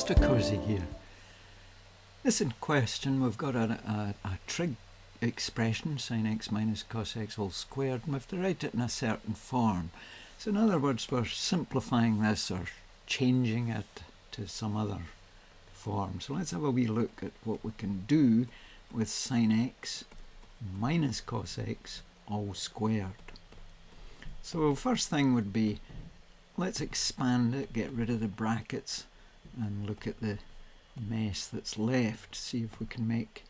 just occurs here. This in question, we've got a trig expression, sin x minus cos x all squared, and we have to write it in a certain form. So in other words, we're simplifying this or changing it to some other form. So let's have a wee look at what we can do with sin x minus cos x all squared. So first thing would be, let's expand it, get rid of the brackets, and look at the mess that's left. See if we can make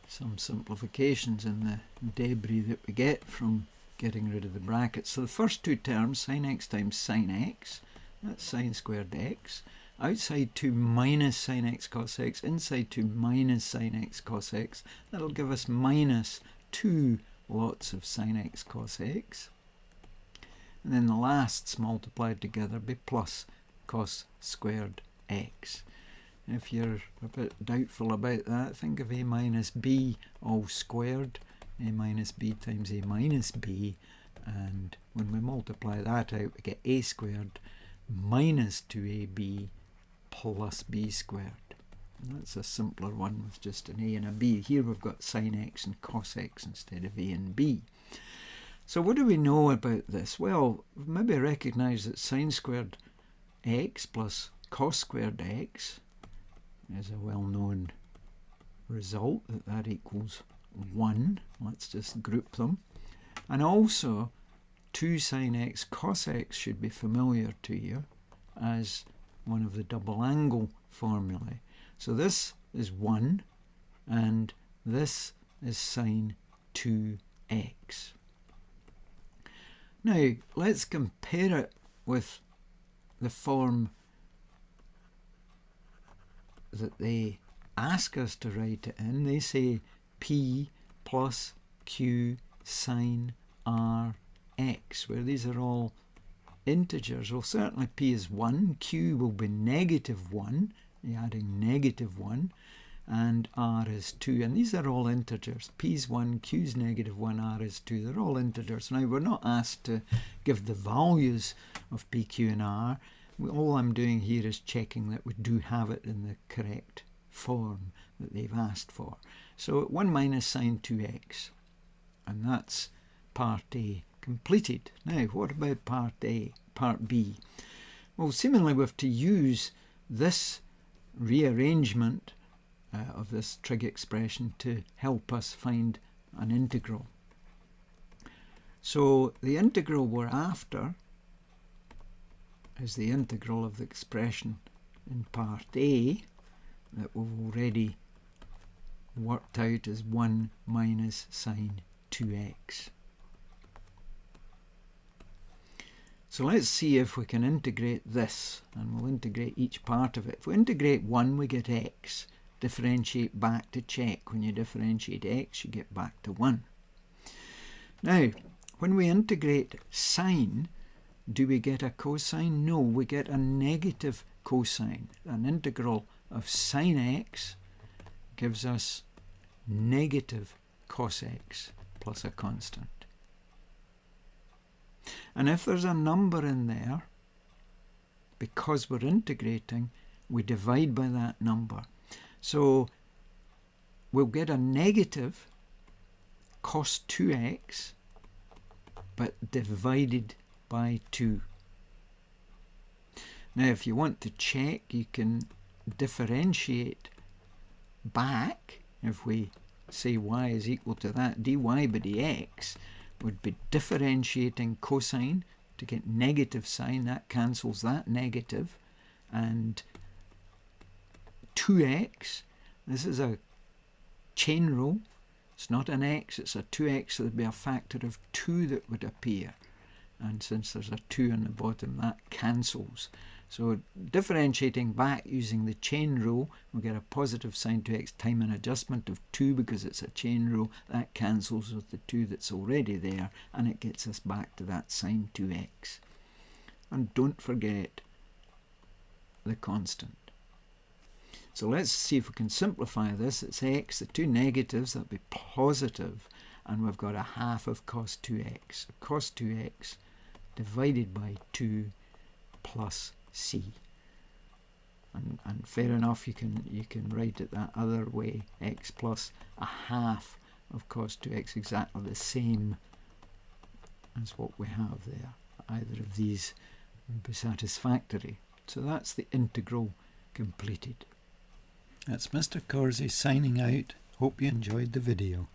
some simplifications in the debris that we get from getting rid of the brackets. So the first two terms, sin x times sin x, that's sin squared x. Outside 2 minus sin x cos x, inside 2 minus sin x cos x. That'll give us minus 2 lots of sin x cos x. And then the lasts multiplied together be plus cos squared x. If you're a bit doubtful about that, think of a minus b all squared, a minus b times a minus b, and when we multiply that out we get a squared minus 2ab plus b squared. And that's a simpler one with just an a and a b. Here we've got sin x and cos x instead of a and b. So what do we know about this? Well, maybe recognise that sin squared x plus cos squared x is a well-known result, that equals 1. Let's just group them. And also 2 sin x cos x should be familiar to you as one of the double angle formulae. So this is 1 and this is sin 2x. Now let's compare it with the form that they ask us to write it in. They say p plus q sin r x, where these are all integers. Well, certainly p is 1, q will be negative 1, you're adding negative 1, and r is 2, and these are all integers. P is 1, q is negative 1, r is 2, they're all integers. Now we're not asked to give the values of p, q and r. All I'm doing here is checking that we do have it in the correct form that they've asked for. So 1 minus sin 2x, and that's part A completed. Now what about part B? Well, seemingly we have to use this rearrangement of this trig expression to help us find an integral. So the integral we're after is the integral of the expression in part A that we've already worked out as 1 minus sin 2x. So let's see if we can integrate this, and we'll integrate each part of it. If we integrate 1, we get x. Differentiate back to check. When you differentiate x, you get back to 1. Now, when we integrate sine, do we get a cosine? No, we get a negative cosine. An integral of sine x gives us negative cos x plus a constant. And if there's a number in there, because we're integrating, we divide by that number. So we'll get a negative cos 2x, but divided by 2. Now if you want to check, you can differentiate back. If we say y is equal to that, dy by dx would be differentiating cosine to get negative sine. That cancels that negative, and 2x, this is a chain rule, it's not an x, it's a 2x, so there'd be a factor of 2 that would appear, and since there's a 2 on the bottom, that cancels. So differentiating back using the chain rule, we get a positive sin 2x time an adjustment of 2 because it's a chain rule. That cancels with the 2 that's already there, and it gets us back to that sin 2x. And don't forget the constant. So let's see if we can simplify this. It's x, the two negatives, that'll be positive, and we've got a half of cos 2x. Cos 2x divided by 2 plus c. and fair enough, you can write it that other way, x plus a half of cos 2x, exactly the same as what we have there. Either of these would be satisfactory. So that's the integral completed. That's Mr. Corsi signing out. Hope you enjoyed the video.